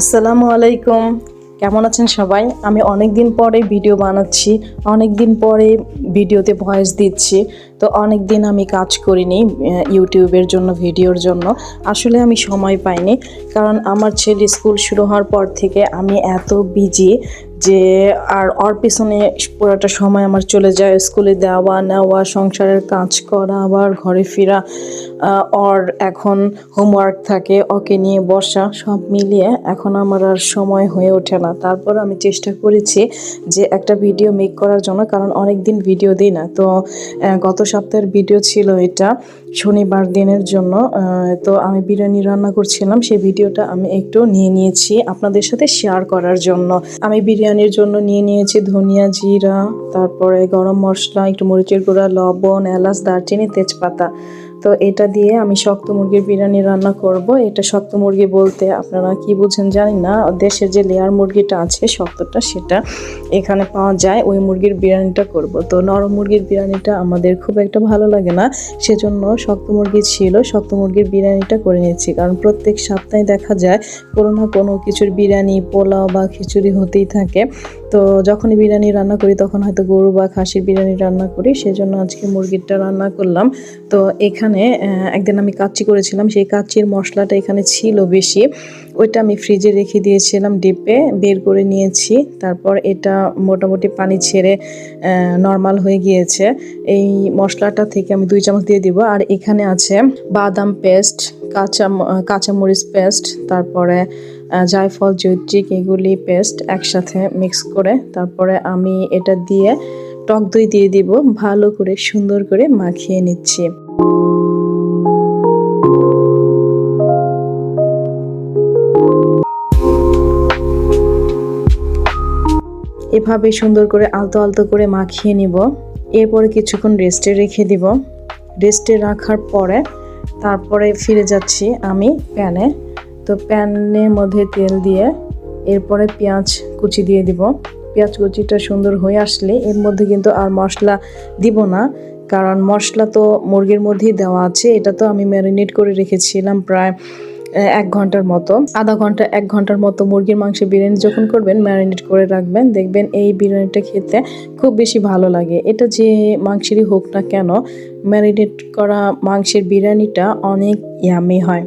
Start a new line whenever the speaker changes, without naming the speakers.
আসসালামু আলাইকুম। কেমন আছেন সবাই? আমি অনেক দিন পরে ভিডিও বানাচ্ছি, অনেক দিন পরে ভিডিওতে ভয়েস দিচ্ছি। তো অনেক দিন আমি কাজ করিনি ইউটিউবের জন্য, ভিডিওর জন্য। আসলে আমি সময় পাইনি, কারণ আমার ছেলে স্কুল শুরু হওয়ার পর থেকে আমি এত বিজি যে আর ওর পিছনে পুরোটা সময় আমার চলে যায়। স্কুলে দেওয়া নেওয়া, সংসারের কাজ করা, আবার ঘরে ফেরা, ওর এখন হোমওয়ার্ক থাকে, ওকে নিয়ে বসা, সব মিলিয়ে এখন আমার আর সময় হয়ে ওঠে না। তারপর আমি চেষ্টা করেছি যে একটা ভিডিও মেক করার জন্য, কারণ অনেক দিন ভিডিও দিই না। তো গত সপ্তাহের ভিডিও ছিল এটা, শনিবার দিনের জন্য। তো আমি বিরিয়ানি রান্না করছিলাম, সেই ভিডিওটা আমি একটু নিয়ে নিয়েছি আপনাদের সাথে শেয়ার করার জন্য। আমি বিরিয়ানির জন্য নিয়ে নিয়েছি ধনিয়া, জিরা, তারপরে গরম মশলা, একটু মরিচের গুঁড়া, লবণ, এলাচ, দারচিনি, তেজপাতা। তো এটা দিয়ে আমি শক্ত মুরগির বিরিয়ানি রান্না করব। এটা শক্ত মুরগি বলতে আপনারা কি বুঝেন জানি না, দেশের যে লেয়ার মুরগিটা আছে শক্তটা, সেটা এখানে পাওয়া যায়, ওই মুরগির বিরিয়ানিটা করব। তো নরম মুরগির বিরিয়ানিটা আমাদের খুব একটা ভালো লাগে না, সেজন্য শক্ত মুরগি ছিল, শক্ত মুরগির বিরিয়ানিটা করে নিয়েছি। কারণ প্রত্যেক সপ্তাহে দেখা যায় কোনো না কোনো কিছুর বিরিয়ানি, পোলাও বা খিচুড়ি হতেই থাকে। তো যখনই বিরিয়ানি রান্না করি তখন হয়তো গরু বা খাসির বিরিয়ানি রান্না করি, সেজন্য আজকে মুরগিরটা রান্না করলাম। তো এখানে একদিন আমি কাচ্চি করেছিলাম, সেই কাচ্চির মশলাটা এখানে ছিল বেশি, ওইটা আমি ফ্রিজে রেখে দিয়েছিলাম, ডিপে বের করে নিয়েছি। তারপর এটা মোটামুটি পানি ছেড়ে নর্মাল হয়ে গিয়েছে। এই মশলাটা থেকে আমি 2 চামচ দিয়ে দিব। আর এখানে আছে বাদাম পেস্ট, কাঁচামরিচ পেস্ট, তারপরে জায়ফল, জৈত্রিক, এগুলি পেস্ট একসাথে মিক্স করে তারপরে আমি এটা দিয়ে টক দই দিয়ে দিব, ভালো করে সুন্দর করে মাখিয়ে নিচ্ছি। এভাবে সুন্দর করে আলতো আলতো করে মাখিয়ে নিব। এরপরে কিছুক্ষণ রেস্টে রেখে দিব। রেস্টে রাখার পরে তারপরে ফিরে যাচ্ছি আমি প্যানে। তো প্যানের মধ্যে তেল দিয়ে এরপরে পেঁয়াজ কুচি দিয়ে দিব। পেঁয়াজ কুচিটা সুন্দর হয়ে আসলে এর মধ্যে কিন্তু আর মশলা দিব না, কারণ মশলা তো মুরগির মধ্যেই দেওয়া আছে। এটা তো আমি ম্যারিনেট করে রেখেছিলাম প্রায় 1 ঘন্টার মতো, আধা ঘন্টা 1 ঘন্টার মতো। মুরগির মাংসের বিরিয়ানি যখন করবেন ম্যারিনেট করে রাখবেন, দেখবেন এই বিরিয়ানিটা খেতে খুব বেশি ভালো লাগে। এটা যে মাংসেরই হোক না কেন, ম্যারিনেট করা মাংসের বিরিয়ানিটা অনেক ইয়ামি হয়।